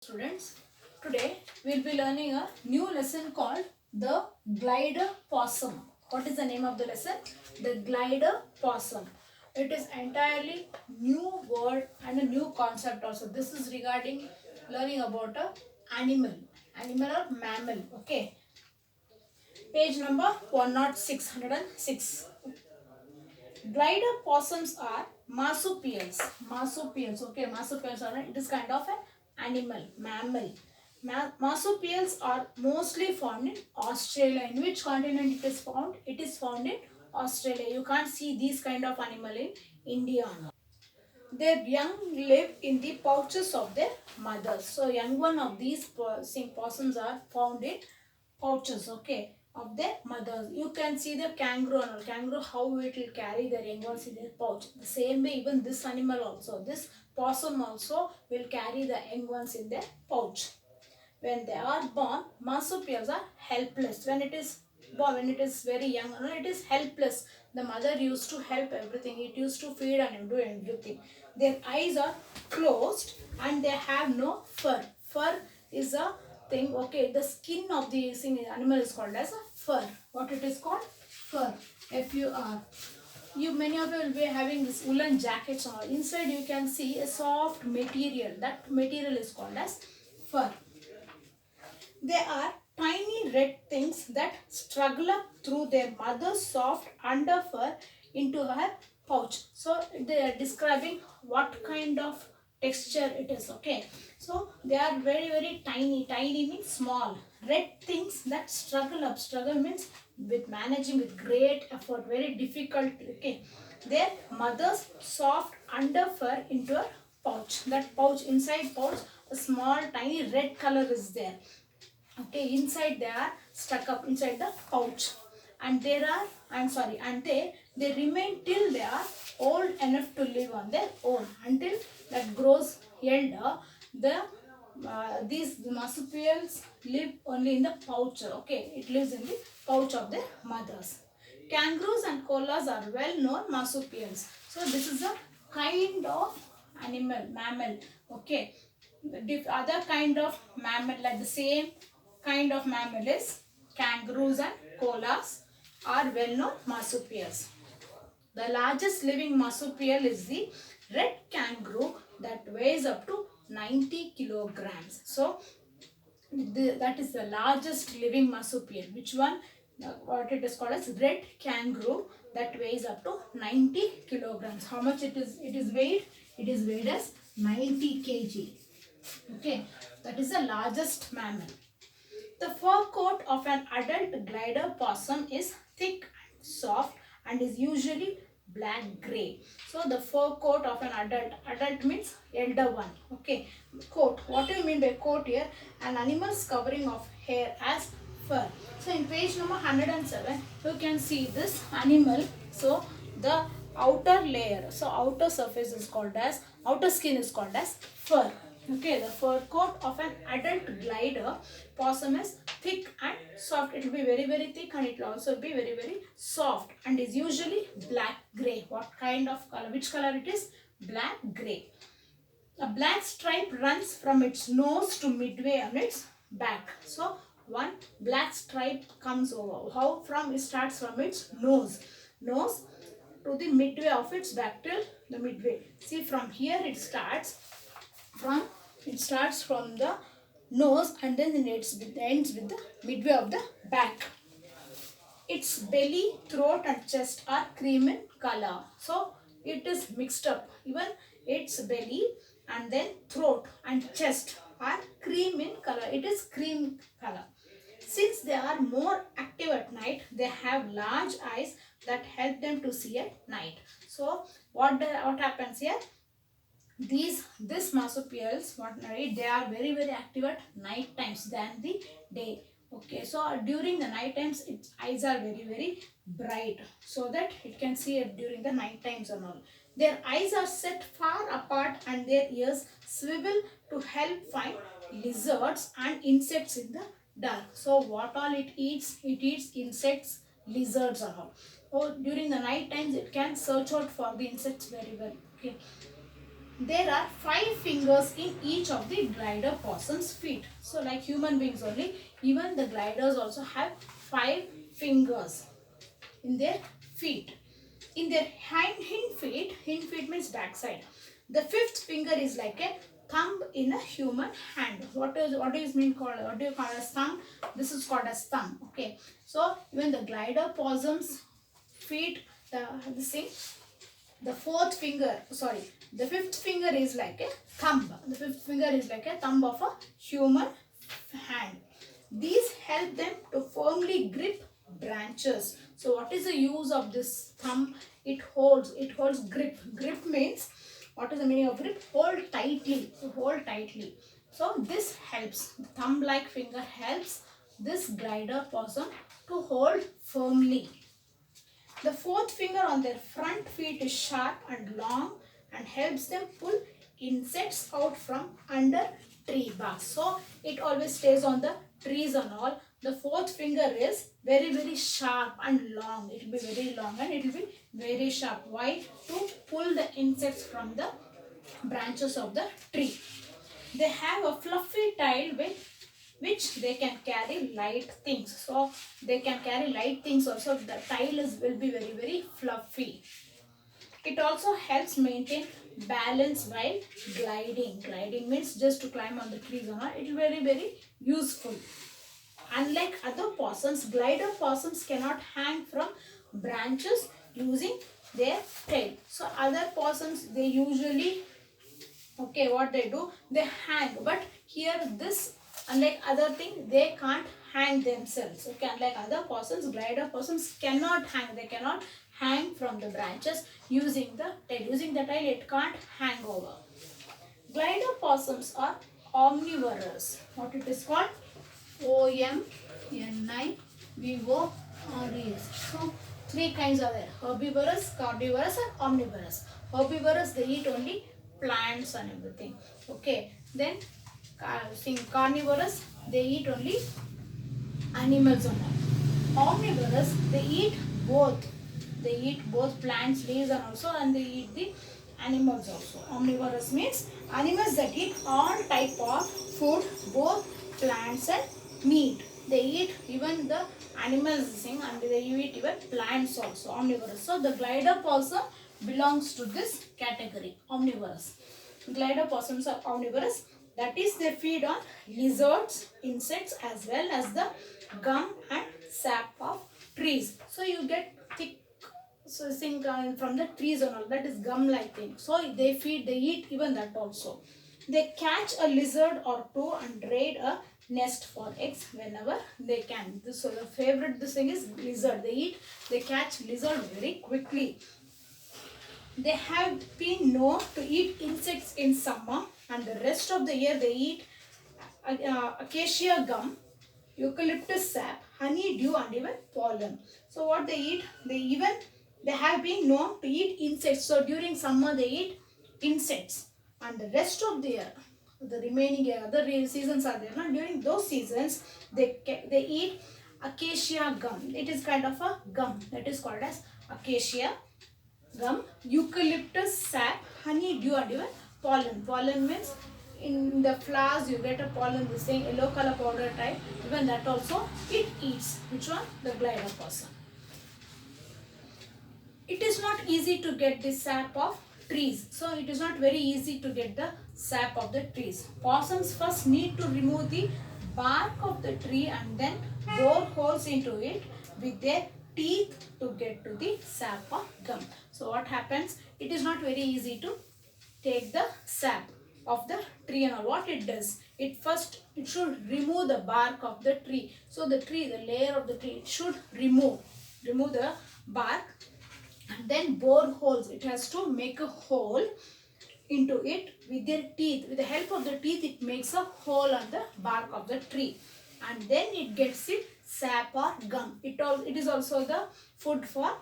Students, today we will be learning a new lesson called the glider possum. What is the name of the lesson? The glider possum. It is entirely new word and a new concept also. This is regarding learning about a animal or mammal. Okay, page number 106. Glider possums are marsupials. Marsupials, okay, marsupials are it is kind of an animal, mammal. Marsupials are mostly found in Australia. In which continent it is found? It is found in Australia. You can't see these kind of animal in India. Their young live in the pouches of their mothers. So young one of these possums are found in pouches, okay, of their mothers. You can see the kangaroo and all. Kangaroo how it will carry their young ones in their pouch. The same way even this animal also, this possum also will carry the young ones in their pouch. When they are born, marsupials are helpless. When it is born, when it is very young, it is helpless. The mother used to help everything. It used to feed and do everything. Their eyes are closed and they have no fur. Fur is a thing. Okay, the skin of the animal is called as a fur. What it is called? Fur. F-U-R. Many of you will be having this woolen jackets on. Inside you can see a soft material. That material is called as fur. They are tiny red things that struggle up through their mother's soft underfur into her pouch. So they are describing what kind of texture it is. Okay. So they are very tiny. Tiny means small. Red things that struggle up. Struggle means with managing with great effort. Very difficult. Okay. Their mother's soft underfur into a pouch. That pouch, inside pouch, a small tiny red color is there. Okay, inside they are stuck up inside the pouch, and they remain till they are old enough to live on their own. Until that grows elder, these marsupials live only in the pouch. Okay, it lives in the pouch of their mothers. Kangaroos and koalas are well known marsupials. So this is a kind of mammal. Okay, the other kind of mammal, like the same kind of mammal is kangaroos and koalas are well-known marsupials. The largest living marsupial is the red kangaroo that weighs up to 90 kilograms. So that is the largest living marsupial. Which one? What it is called as red kangaroo that weighs up to 90 kilograms. How much it is? It is weighed. It is weighed as 90 kg. Okay, that is the largest mammal. The fur coat of an adult glider possum is thick and soft and is usually black gray. So the fur coat of an adult means elder one. Okay, coat. What do you mean by coat here? An animal's covering of hair as fur. So in page number 107, you can see this animal. So the outer layer, so outer surface is called as, outer skin is called as fur. Okay, the fur coat of an adult glider possum is thick and soft. It will be very thick, and it will also be very soft, and is usually black gray. What kind of color? Which color it is? Black gray. A black stripe runs from its nose to midway on its back. So one black stripe comes over. How? From it starts from its nose to the midway of its back till the midway. See, from here it starts from the nose, and then it ends with the midway of the back. Its belly, throat and chest are cream in color. So it is mixed up. Even its belly and then throat and chest are cream in color. It is cream color. Since they are more active at night, they have large eyes that help them to see at night. So what happens here? This marsupials, they are very active at night times than the day. Okay, so during the night times its eyes are very bright, so that it can see it during the night times and all. Their eyes are set far apart and their ears swivel to help find lizards and insects in the dark. So what all it eats? It eats insects, lizards and all. So during the night times it can search out for the insects very well. Okay, there are 5 fingers in each of the glider possum's feet. So like human beings only, even the gliders also have 5 fingers in their feet. In their hind feet means backside. The 5th finger is like a thumb in a human hand. What is mean called? What do you call as thumb? This is called as thumb. Okay. So even the glider possums feet, the same. The 5th finger is like a thumb. The 5th finger is like a thumb of a human hand. These help them to firmly grip branches. So what is the use of this thumb? It holds grip. Grip means, what is the meaning of grip? Hold tightly. So hold tightly. So this helps. The thumb like finger helps this glider possum to hold firmly. The 4th finger on their front feet is sharp and long and helps them pull insects out from under tree bark. So it always stays on the trees and all. The 4th finger is very sharp and long. It will be very long and it will be very sharp. Why? To pull the insects from the branches of the tree. They have a fluffy tail with which they can carry light things. So they can carry light things also. The tail will be very fluffy. It also helps maintain balance while gliding. Gliding means just to climb on the trees or not. It is very useful. Unlike other possums, glider possums cannot hang from branches using their tail. So other possums, they usually, okay, what they do, they hang. But here this, unlike other thing, they can't hang themselves. Okay, unlike other possums, glider possums cannot hang. They cannot hang from the branches using the tail. Using the tail, it can't hang over. Glider possums are omnivorous. What it is called? omnivorous. So 3 kinds are there: herbivorous, carnivorous and omnivorous. Herbivorous, they eat only plants and everything. Okay, then carnivorous, they eat only animals and all. Omnivorous, they eat both. They eat both plants, leaves and also, and they eat the animals also. Omnivorous means animals that eat all type of food, both plants and meat. They eat even the animals and they eat even plants also. Omnivorous. So the glider possum belongs to this category, omnivorous. Glider possums are omnivorous. That is, they feed on lizards, insects as well as the gum and sap of trees. So you get thick thing from the trees and all, that is gum like thing. So they eat even that also. They catch a lizard or two and raid a nest for eggs whenever they can. So the favorite this thing is lizard. They catch lizard very quickly. They have been known to eat insects in summer, and the rest of the year they eat acacia gum, eucalyptus sap, honey dew and even pollen. So what they eat, they have been known to eat insects. So during summer they eat insects, and the rest of the year, the remaining year, other seasons are there. Now during those seasons they eat acacia gum. It is kind of a gum that is called as acacia gum, eucalyptus sap, honey dew and even pollen. Pollen means in the flowers you get a pollen, the same yellow color powder type. Even that also it eats. Which one? The glider possum. It is not easy to get the sap of trees. So it is not very easy to get the sap of the trees. Possums first need to remove the bark of the tree and then bore holes into it with their teeth to get to the sap of gum. So what happens? It is not very easy to take the sap of the tree and all. What it does? It should remove the bark of the tree. So the layer of the tree, it should remove the bark and then bore holes. It has to make a hole into it with their teeth. With the help of the teeth, it makes a hole on the bark of the tree, and then it gets it sap or gum. It is also the food for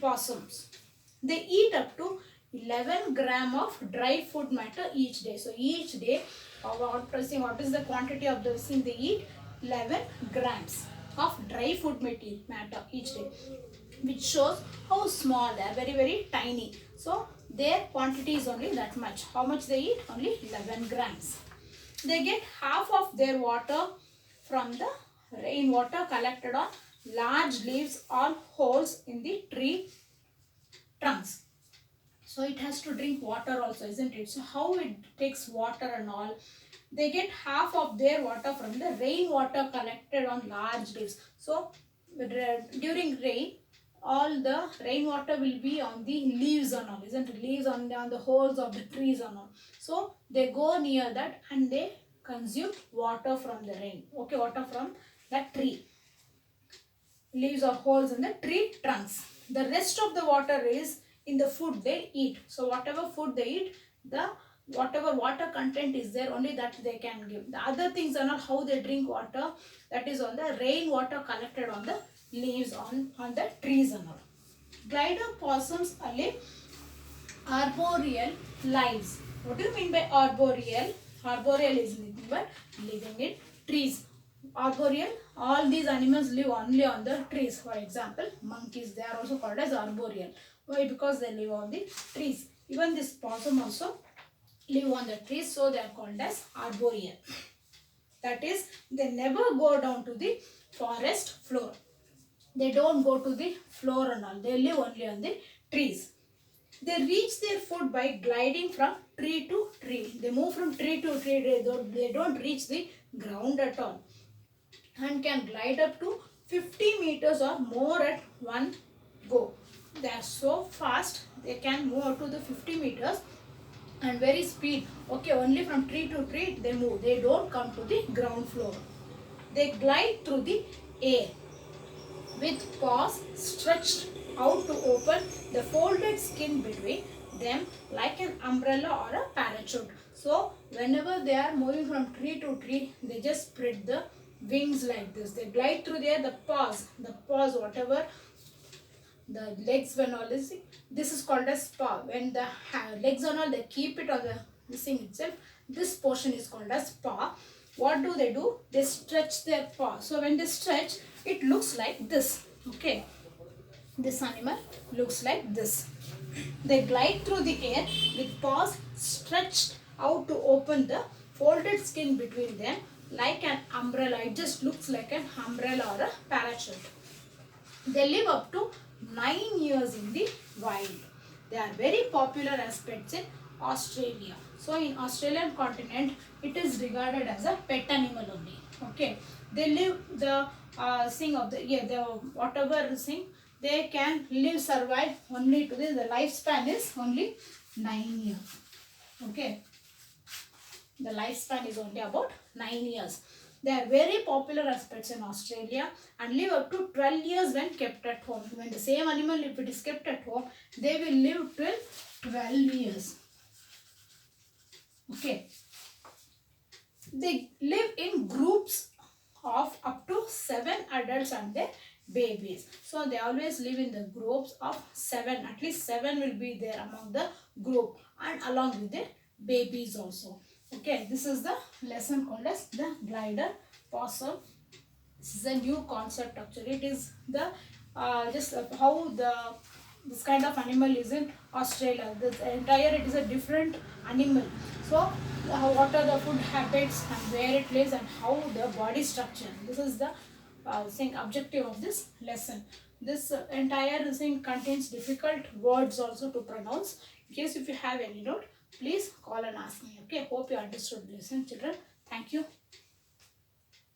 possums. They eat up to 11 gram of dry food matter each day. So each day, what is the quantity of the thing they eat? 11 grams of dry food matter each day, which shows how small they are, very tiny. So their quantity is only that much. How much they eat? Only 11 grams. They get half of their water from the rainwater collected on large leaves or holes in the tree trunks. So it has to drink water also, isn't it? So how it takes water and all? They get half of their water from the rainwater collected on large leaves. So during rain, all the rainwater will be on the leaves and all, isn't it? Leaves on the holes of the trees and all. So they go near that and they consume water from the rain. Okay, water from that tree. Leaves or holes in the tree trunks. The rest of the water is in the food they eat. So whatever food they eat, the whatever water content is there, only that they can give. The other things are not how they drink water. That is on the rainwater collected on the leaves on the trees and all. Glider possums live arboreal lives. What do you mean by arboreal? Arboreal is nothing but living in trees. Arboreal, all these animals live only on the trees. For example, monkeys, they are also called as arboreal. Why? Because they live on the trees. Even this possum also live on the trees, so they are called as arboreal. That is, they never go down to the forest floor. They don't go to the floor and all. They live only on the trees. They reach their food by gliding from tree to tree. They move from tree to tree. They don't reach the ground at all, and can glide up to 50 meters or more at one go. They are so fast, they can move up to the 50 meters and very speed. Okay, only from tree to tree they move. They don't come to the ground floor. They glide through the air with paws stretched out to open the folded skin between them like an umbrella or a parachute. So whenever they are moving from tree to tree, they just spread the wings like this. They glide through there, the paws, whatever the legs when all is, this is called as paw. When the legs and all, they keep it on the this thing itself. This portion is called as paw. What do? They stretch their paw. So when they stretch, it looks like this. Okay, this animal looks like this. They glide through the air with paws stretched out to open the folded skin between them like an umbrella. It just looks like an umbrella or a parachute. They live up to 9 years in the wild. They are very popular as pets in Australia. So in Australian continent, it is regarded as a pet animal only. Okay, they live the thing of the the whatever thing, they can live survive only to this. The lifespan is only 9 years. Okay, the lifespan is only about 9 years. They are very popular as pets in Australia and live up to 12 years when kept at home. When the same animal, if it is kept at home, they will live till 12 years. Okay. They live in groups of up to 7 adults and their babies. So they always live in the groups of 7. At least 7 will be there among the group and along with their babies also. Okay, this is the lesson called as the glider possum. This is a new concept actually. It is the just how this kind of animal is in Australia. This entire, it is a different animal. So what are the food habits and where it lives and how the body structure. This is the objective of this lesson. This entire thing contains difficult words also to pronounce. In case if you have any doubt, please call and ask me. Okay, hope you understood. Listen, children. Thank you.